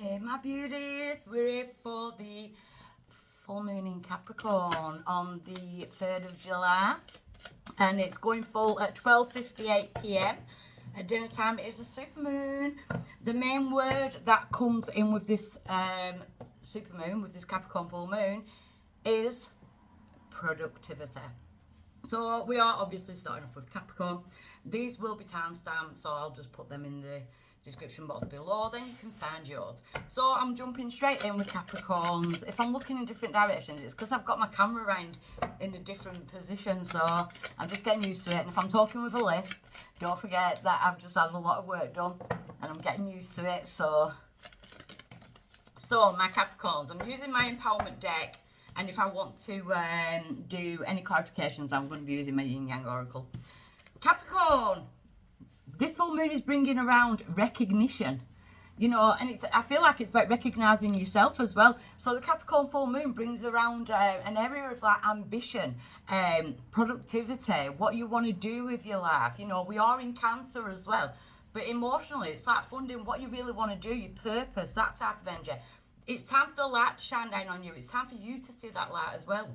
Hey my beauties, we're here for the full moon in Capricorn on the 3rd of July and it's going full at 12:58 p.m. At dinner time it is a super moon. The main word that comes in with this super moon, with this Capricorn full moon, is productivity. So we are obviously starting off with Capricorn. These will be timestamped, so I'll just put them in the description box below, then you can find yours. So I'm jumping straight in with Capricorns. If I'm looking in different directions, it's because I've got my camera around in a different position, so I'm just getting used to it. And if I'm talking with a lisp, don't forget that I've just had a lot of work done and I'm getting used to it. So my Capricorns, I'm using my empowerment deck. And if I want to do any clarifications, I'm going to be using my Yin Yang Oracle. Capricorn, this full moon is bringing around recognition, you know, and I feel like it's about recognizing yourself as well. So the Capricorn full moon brings around an area of like ambition, productivity, what you want to do with your life. You know, we are in Cancer as well, but emotionally, it's like funding what you really want to do, your purpose, that type of energy. It's time for the light to shine down on you. It's time for you to see that light as well.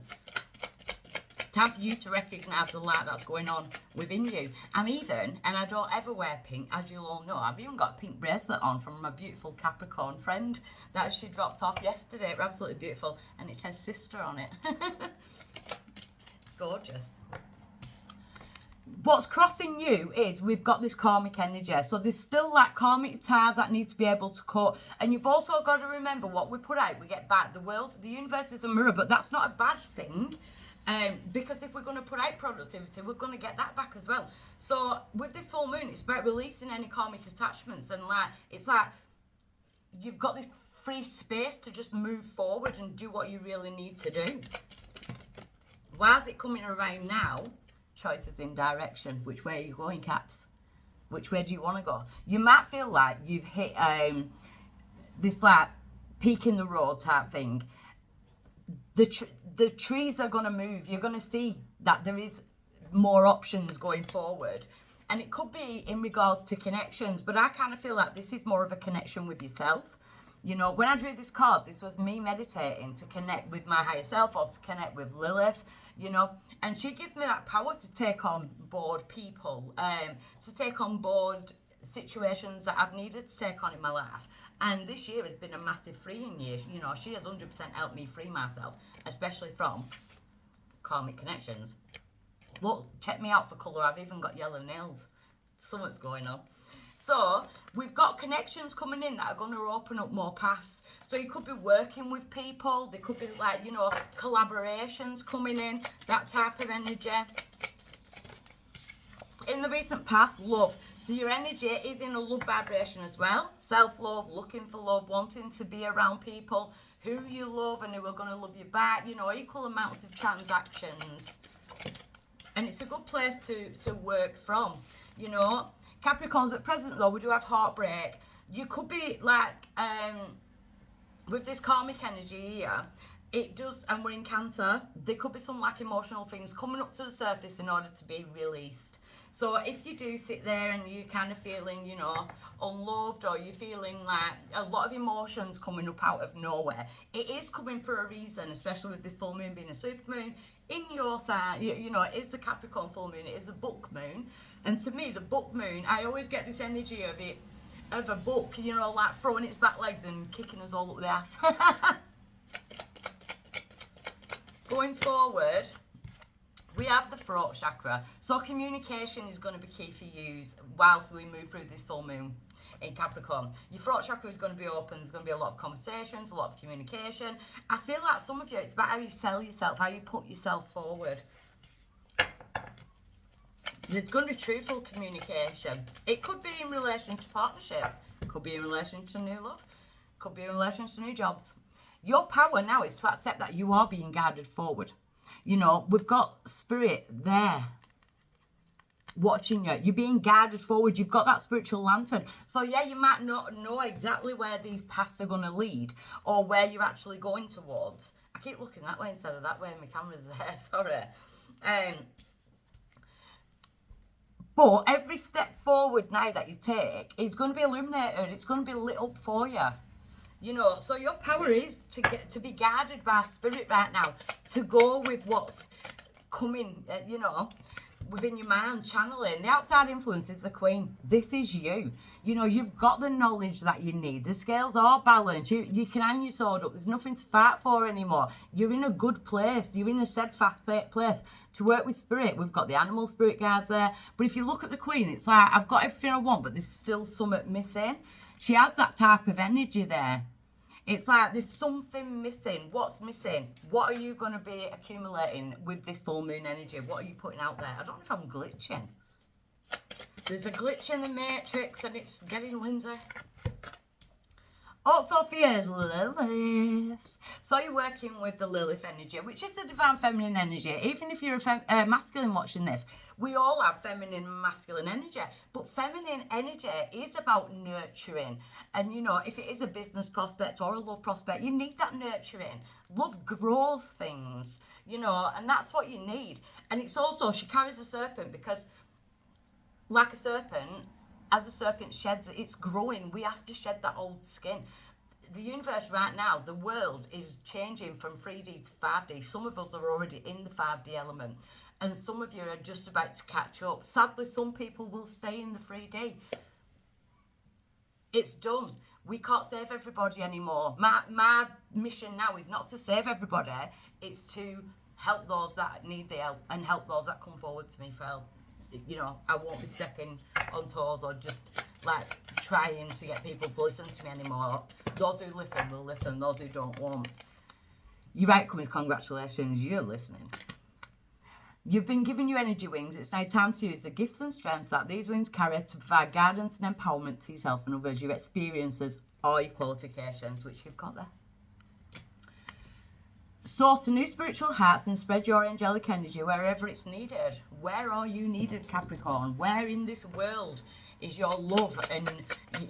It's time for you to recognise the light that's going on within you. And I don't ever wear pink, as you'll all know, I've even got a pink bracelet on from my beautiful Capricorn friend that she dropped off yesterday. It's absolutely beautiful. And it says sister on it. It's gorgeous. What's crossing you is we've got this karmic energy. So there's still like karmic ties that need to be able to cut. And you've also got to remember what we put out, we get back. The world, the universe is a mirror, but that's not a bad thing. Because if we're going to put out productivity, we're going to get that back as well. So with this full moon, it's about releasing any karmic attachments. And like, it's like you've got this free space to just move forward and do what you really need to do. Why is it coming around now? Choices in direction. Which way are you going, Caps? Which way do you want to go? You might feel like you've hit this like peak in the road type thing. The trees are going to move. You're going to see that there is more options going forward. And it could be in regards to connections, but I kind of feel like this is more of a connection with yourself. You know, when I drew this card, this was me meditating to connect with my higher self or to connect with Lilith, you know, and she gives me that power to take on board people, to take on board situations that I've needed to take on in my life. And this year has been a massive freeing year. You know, she has 100% helped me free myself, especially from karmic connections. Look, check me out for colour. I've even got yellow nails. Something's going on. So we've got connections coming in that are going to open up more paths. So you could be working with people. There could be like, you know, collaborations coming in, that type of energy. In the recent past, love. So your energy is in a love vibration as well. Self-love, looking for love, wanting to be around people who you love and who are going to love you back. You know, equal amounts of transactions. And it's a good place to work from, you know. Capricorns, at present though, we do have heartbreak. You could be like, with this karmic energy here, it does, and we're in Cancer, there could be some like emotional things coming up to the surface in order to be released. So if you do sit there and you're kind of feeling, you know, unloved, or you're feeling like a lot of emotions coming up out of nowhere, it is coming for a reason, especially with this full moon being a super moon. In your sign, you know, it is the Capricorn full moon, it is the book moon. And to me, the book moon, I always get this energy of it, of a book, you know, like throwing its back legs and kicking us all up the ass. Going forward, we have the throat chakra. So communication is going to be key to use whilst we move through this full moon in Capricorn. Your throat chakra is going to be open. There's going to be a lot of conversations, a lot of communication. I feel like some of you, it's about how you sell yourself, how you put yourself forward. There's going to be truthful communication. It could be in relation to partnerships. It could be in relation to new love. It could be in relation to new jobs. Your power now is to accept that you are being guided forward. You know, we've got spirit there watching you. You're being guided forward. You've got that spiritual lantern. So yeah, you might not know exactly where these paths are going to lead or where you're actually going towards. I keep looking that way instead of that way. My camera's there. Sorry. But every step forward now that you take is going to be illuminated. It's going to be lit up for you. You know, so your power is to be guided by spirit right now, to go with what's coming, you know, within your mind, channeling. The outside influence is the queen. This is you. You know, you've got the knowledge that you need. The scales are balanced. You can hang your sword up. There's nothing to fight for anymore. You're in a good place. You're in a steadfast place to work with spirit. We've got the animal spirit guides there. But if you look at the queen, it's like, I've got everything I want, but there's still something missing. She has that type of energy there. It's like there's something missing. What's missing? What are you going to be accumulating with this full moon energy? What are you putting out there? I don't know if I'm glitching. There's a glitch in the matrix and it's getting Lindsay. Autophia's Lilith. So you're working with the Lilith energy, which is the divine feminine energy. Even if you're a masculine watching this, we all have feminine and masculine energy. But feminine energy is about nurturing. And, you know, if it is a business prospect or a love prospect, you need that nurturing. Love grows things, you know, and that's what you need. And it's also, she carries a serpent because, like a serpent, as the serpent sheds, it's growing. We have to shed that old skin. The universe right now, the world is changing from 3D to 5D. Some of us are already in the 5D element. And some of you are just about to catch up. Sadly, some people will stay in the 3D. It's done. We can't save everybody anymore. My mission now is not to save everybody. It's to help those that need the help and help those that come forward to me for help. You know, I won't be stepping on toes or just like trying to get people to listen to me anymore. Those who listen will listen. Those who don't won't. Your outcome is congratulations. You're listening. You've been given your energy wings. It's now time to use the gifts and strengths that these wings carry to provide guidance and empowerment to yourself and others, your experiences or your qualifications, which you've got there. Soar to new spiritual heights and spread your angelic energy wherever it's needed. Where are you needed, Capricorn? Where in this world is your love and,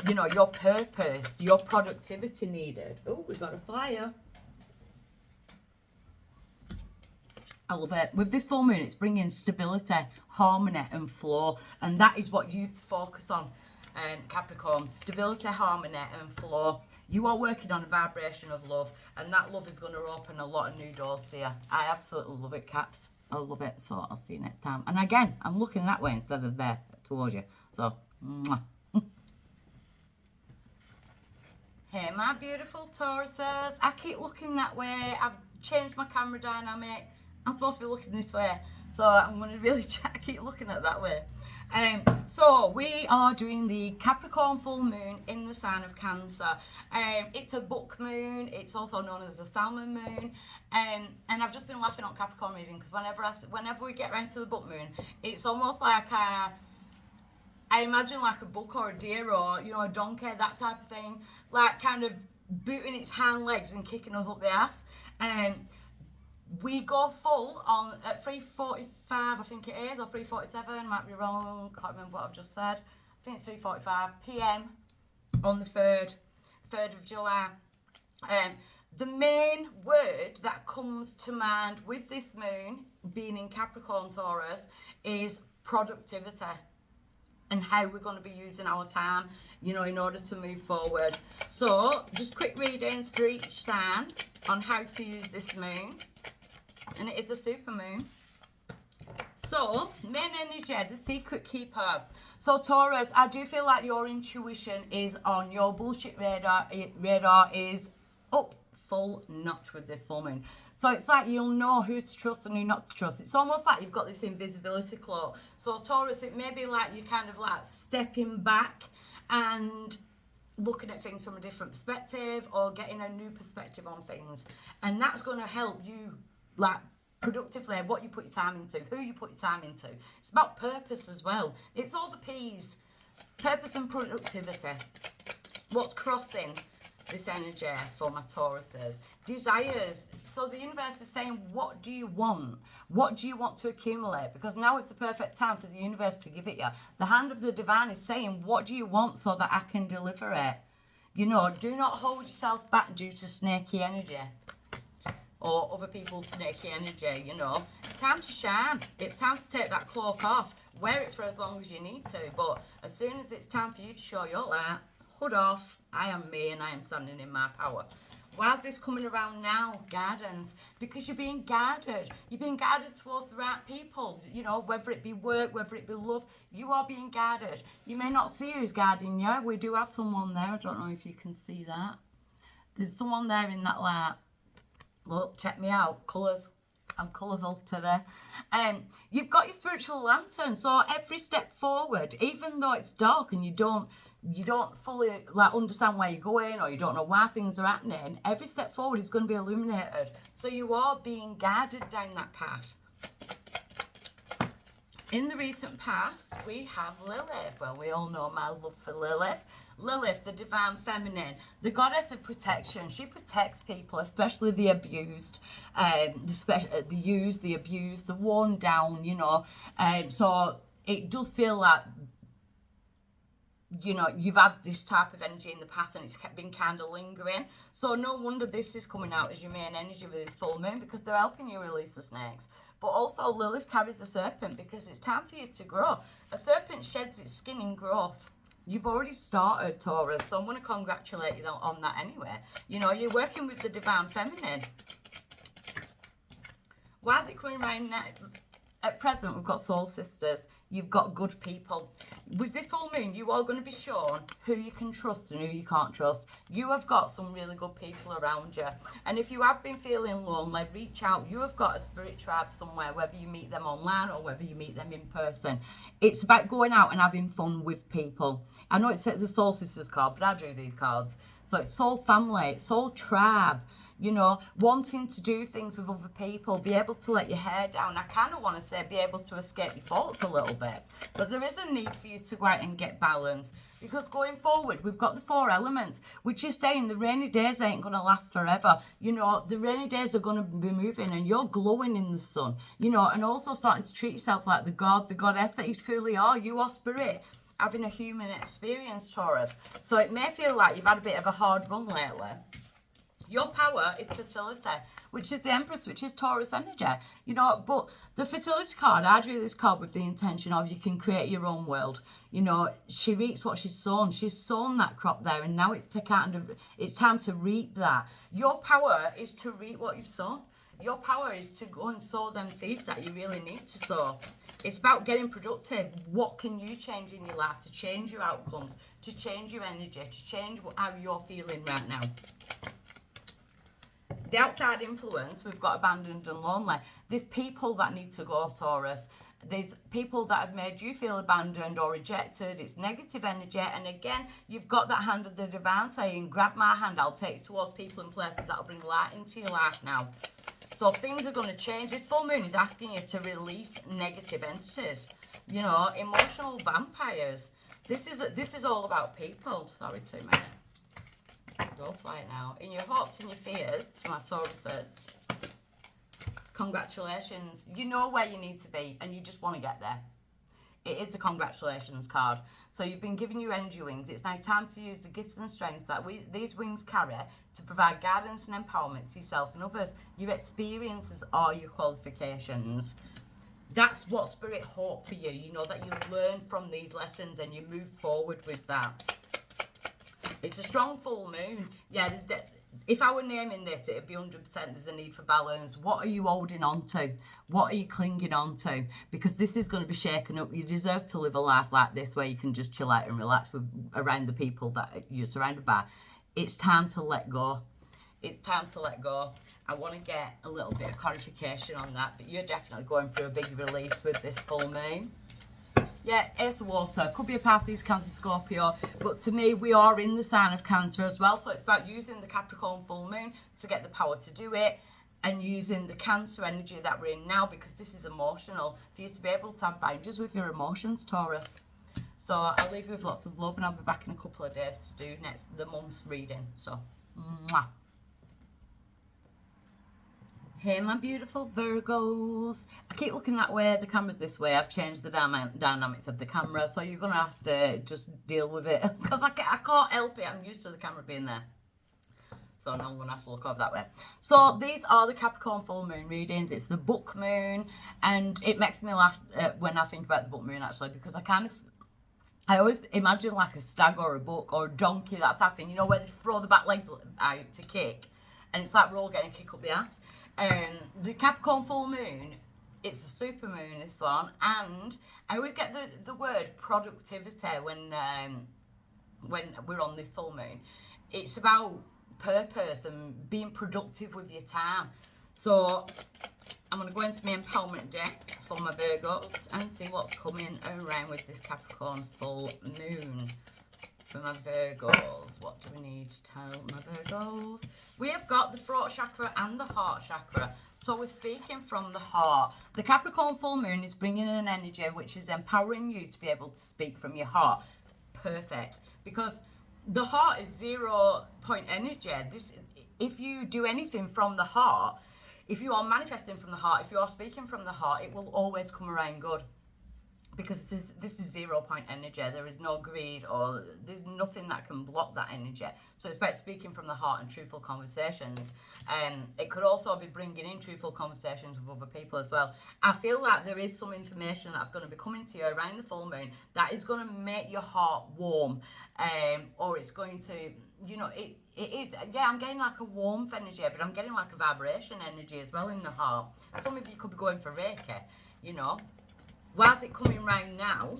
you know, your purpose, your productivity needed? Oh, we've got a flyer. I love it. With this full moon, it's bringing stability, harmony and flow. And that is what you have to focus on, Capricorn. Stability, harmony and flow. You are working on a vibration of love, and that love is going to open a lot of new doors for you. I absolutely love it, Caps. I love it. So I'll see you next time. And again, I'm looking that way instead of there towards you. So, mwah. Hey, my beautiful Tauruses. I keep looking that way. I've changed my camera dynamic. I'm supposed to be looking this way. So I'm going to really try to keep looking at that way. So we are doing the Capricorn full moon in the sign of Cancer. It's a book moon. It's also known as a salmon moon. And I've just been laughing on Capricorn reading because whenever we get around to the book moon, it's almost like I imagine like a buck or a deer or, you know, a donkey, that type of thing, like kind of booting its hind legs and kicking us up the ass. We go full on at 3:45, I think it is, or 3:47, might be wrong, can't remember what I've just said. I think it's 3:45 p.m. on the 3rd of July. The main word that comes to mind with this moon being in Capricorn Taurus is productivity and how we're going to be using our time, you know, in order to move forward. So just quick readings for each sign on how to use this moon. And it is a super moon. So, main energy, the secret keeper. So, Taurus, I do feel like your intuition is on. Your bullshit radar is up full notch with this full moon. So, it's like you'll know who to trust and who not to trust. It's almost like you've got this invisibility cloak. So, Taurus, it may be like you're kind of like stepping back and looking at things from a different perspective or getting a new perspective on things. And that's going to help you, like, productively, what you put your time into, who you put your time into. It's about purpose as well. It's all the P's. Purpose and productivity. What's crossing this energy for my Tauruses? Desires. So the universe is saying, what do you want? What do you want to accumulate? Because now it's the perfect time for the universe to give it you. The hand of the divine is saying, what do you want so that I can deliver it? You know, do not hold yourself back due to snaky energy or other people's snaky energy, you know. It's time to shine. It's time to take that cloak off. Wear it for as long as you need to, but as soon as it's time for you to show your light, hood off. I am me and I am standing in my power. Why is this coming around now? Guidance. Because you're being guided. You're being guided towards the right people. You know, whether it be work, whether it be love, you are being guided. You may not see who's guiding you. We do have someone there. I don't know if you can see that. There's someone there in that light. Look, check me out. Colours. I'm colourful today. You've got your spiritual lantern. So every step forward, even though it's dark and you don't fully like understand where you're going, or you don't know why things are happening, every step forward is going to be illuminated. So you are being guided down that path. In the recent past, we have Lilith. Well, we all know my love for Lilith. Lilith, the divine feminine, the goddess of protection. She protects people, especially the abused, the used, the abused, the worn down, you know. So it does feel like, you know, you've had this type of energy in the past and it's been kind of lingering. So no wonder this is coming out as your main energy with this full moon, because they're helping you release the snakes. But also Lilith carries the serpent, because it's time for you to grow. A serpent sheds its skin in growth. You've already started, Taurus, so I'm going to congratulate you on that anyway. You know, you're working with the divine feminine. Why is it coming around now? At present, we've got soul sisters. You've got good people. With this full moon, you are going to be shown who you can trust and who you can't trust. You have got some really good people around you. And if you have been feeling lonely, reach out. You have got a spirit tribe somewhere, whether you meet them online or whether you meet them in person. It's about going out and having fun with people. I know it says the soul sisters card, but I drew these cards. So it's soul family, it's soul tribe. You know, wanting to do things with other people, be able to let your hair down. I kind of want to say be able to escape your thoughts a little bit. But there is a need for you to go out and get balance. Because going forward, we've got the 4 elements, which is saying the rainy days ain't going to last forever. You know, the rainy days are going to be moving and you're glowing in the sun. You know, and also starting to treat yourself like the god, the goddess that you truly are. You are spirit, having a human experience, Taurus. So it may feel like you've had a bit of a hard run lately. Your power is fertility, which is the Empress, which is Taurus energy. You know, but the fertility card, I drew this card with the intention of you can create your own world. You know, she reaps what she's sown. She's sown that crop there, and now it's time to reap that. Your power is to reap what you've sown. Your power is to go and sow them seeds that you really need to sow. It's about getting productive. What can you change in your life to change your outcomes, to change your energy, to change how you're feeling right now? The outside influence, we've got abandoned and lonely. There's people that need to go, Taurus. There's people that have made you feel abandoned or rejected. It's negative energy. And again, you've got that hand of the divine saying, grab my hand, I'll take you towards people and places that'll bring light into your life now. So things are going to change. This full moon is asking you to release negative entities. You know, emotional vampires. This is all about people. Sorry, 2 minutes. Don't fly it now. In your hopes and your fears, my Tauruses, congratulations. You know where you need to be and you just want to get there. It is the congratulations card. So you've been given your energy wings. It's now time to use the gifts and strengths that these wings carry to provide guidance and empowerment to yourself and others. Your experiences are your qualifications. That's what Spirit hope for you. You know, that you learn from these lessons and you move forward with that. It's a strong full moon. Yeah, if I were naming this, it'd be 100% there's a need for balance. What are you holding on to? What are you clinging on to? Because this is going to be shaken up. You deserve to live a life like this where you can just chill out and relax around the people that you're surrounded by. It's time to let go. It's time to let go. I want to get a little bit of clarification on that, but you're definitely going through a big release with this full moon. Yeah, Ace of Water. Could be a Pisces, Cancer, Scorpio. But to me, we are in the sign of Cancer as well. So it's about using the Capricorn full moon to get the power to do it. And using the Cancer energy that we're in now, because this is emotional. For you to be able to have boundaries with your emotions, Taurus. So I'll leave you with lots of love. And I'll be back in a couple of days to do the month's reading. So, mwah. Hey, my beautiful Virgos. I keep looking that way. The camera's this way. I've changed the dynamics of the camera. So you're going to have to just deal with it. Because I can't help it. I'm used to the camera being there. So now I'm going to have to look over that way. So these are the Capricorn full moon readings. It's the book moon. And it makes me laugh when I think about the book moon, actually. Because I kind of I always imagine like a stag or a buck or a donkey that's happening, you know, where they throw the back legs out to kick, and it's like we're all getting a kick up the ass. The Capricorn full moon, it's a super moon, this one, and I always get the word productivity when we're on this full moon. It's about purpose and being productive with your time. So I'm going to go into my empowerment deck for my Virgos and see what's coming around with this Capricorn full moon. For my Virgos, what do we need to tell my Virgos? We have got the throat chakra and the heart chakra. So we're speaking from the heart. The Capricorn full moon is bringing in an energy which is empowering you to be able to speak from your heart. Perfect. Because the heart is 0 point energy. If you do anything from the heart, if you are manifesting from the heart, if you are speaking from the heart, it will always come around good. Because this is 0 point energy. There is no greed, or there's nothing that can block that energy. So it's about speaking from the heart and truthful conversations. It could also be bringing in truthful conversations with other people as well. I feel like there is some information that's going to be coming to you around the full moon that is going to make your heart warm, or it's going to, you know, it is, yeah, I'm getting like a warmth energy, but I'm getting like a vibration energy as well in the heart. Some of you could be going for Reiki, you know. Why's it coming round now?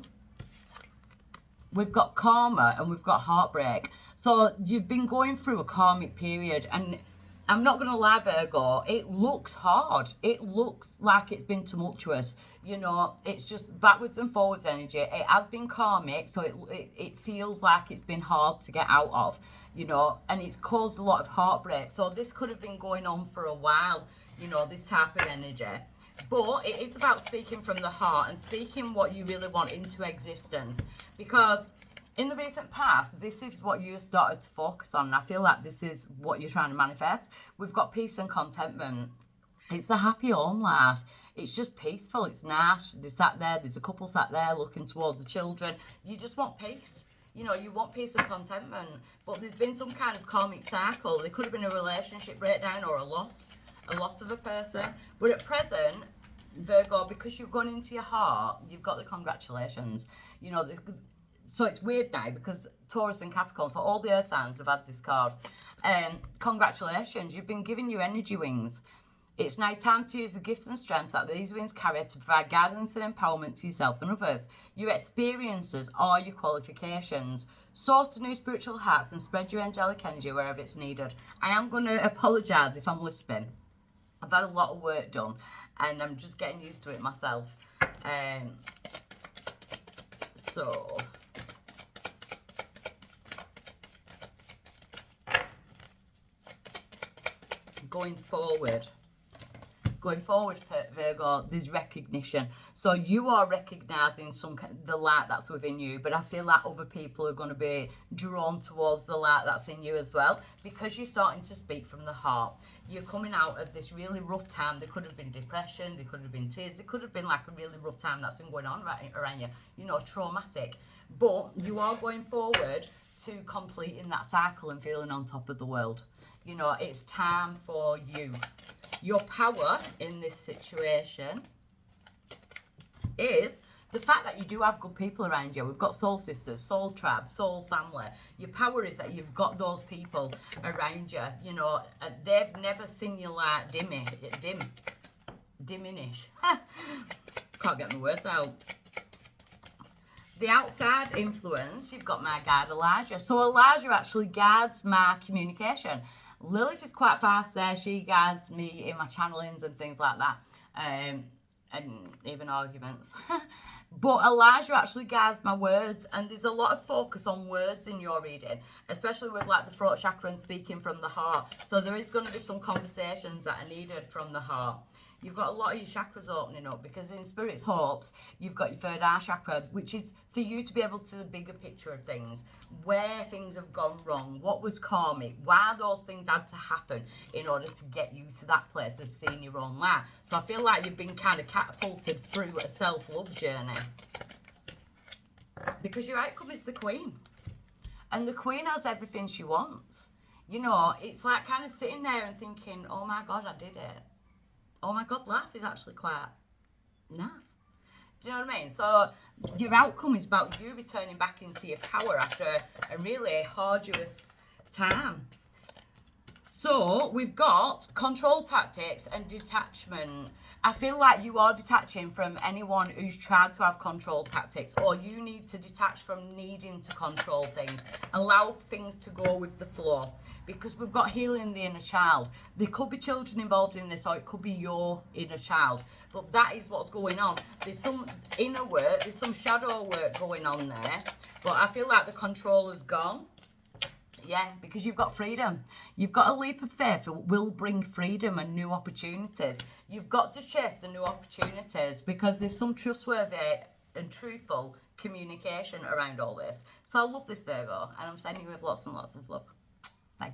We've got karma and we've got heartbreak. So you've been going through a karmic period, and I'm not going to lie, Virgo, it looks hard. It looks like it's been tumultuous. You know, it's just backwards and forwards energy. It has been karmic, so it feels like it's been hard to get out of, you know, and it's caused a lot of heartbreak. So this could have been going on for a while, you know, this type of energy. But it's about speaking from the heart and speaking what you really want into existence. Because in the recent past, this is what you started to focus on. And I feel like this is what you're trying to manifest. We've got peace and contentment. It's the happy home life. It's just peaceful. It's nice. They sat there. There's a couple sat there looking towards the children. You just want peace. You know, you want peace and contentment. But there's been some kind of karmic cycle. There could have been a relationship breakdown or a loss of a person. But at present, Virgo, because you've gone into your heart, you've got the congratulations. You know, so it's weird now because Taurus and Capricorn, so all the earth signs have had this card. Congratulations, you've been given your energy wings. It's now time to use the gifts and strengths that these wings carry to provide guidance and empowerment to yourself and others. Your experiences are your qualifications. Source to new spiritual heights and spread your angelic energy wherever it's needed. I am going to apologise if I'm lisping. I've had a lot of work done and I'm just getting used to it myself. So going forward, Virgo, there's recognition. So you are recognizing the light that's within you, but I feel like other people are going to be drawn towards the light that's in you as well, because you're starting to speak from the heart. You're coming out of this really rough time. There could have been depression, there could have been tears, there could have been like a really rough time that's been going on right around you, you know, traumatic. But you are going forward to completing that cycle and feeling on top of the world. You know, it's time for you. Your power in this situation is the fact that you do have good people around you. We've got soul sisters, soul tribe, soul family. Your power is that you've got those people around you. You know, they've never seen you like diminish. Can't get my words out. The outside influence, you've got my guide Elijah. So Elijah actually guides my communication. Lilith is quite fast there. She guides me in my channelings and things like that. And even arguments. But Elijah actually guides my words, and there's a lot of focus on words in your reading, especially with like the throat chakra and speaking from the heart. So there is going to be some conversations that are needed from the heart. You've got a lot of your chakras opening up, because in Spirit's Hopes, you've got your third eye chakra, which is for you to be able to see the bigger picture of things, where things have gone wrong, what was karmic, why those things had to happen in order to get you to that place of seeing your own light. So I feel like you've been kind of catapulted through a self-love journey, because your outcome is the Queen. And the Queen has everything she wants. You know, it's like kind of sitting there and thinking, oh my God, I did it. Oh my God, life is actually quite nice. Do you know what I mean? So your outcome is about you returning back into your power after a really arduous time. So we've got control tactics and detachment. I feel like you are detaching from anyone who's tried to have control tactics, or you need to detach from needing to control things. Allow things to go with the flow, because we've got healing the inner child. There could be children involved in this, or it could be your inner child, but that is what's going on. There's some inner work, there's some shadow work going on there, but I feel like the control is gone. Yeah, because you've got freedom. You've got a leap of faith that will bring freedom and new opportunities. You've got to chase the new opportunities, because there's some trustworthy and truthful communication around all this. So I love this, Virgo, and I'm sending you with lots and lots of love. Bye.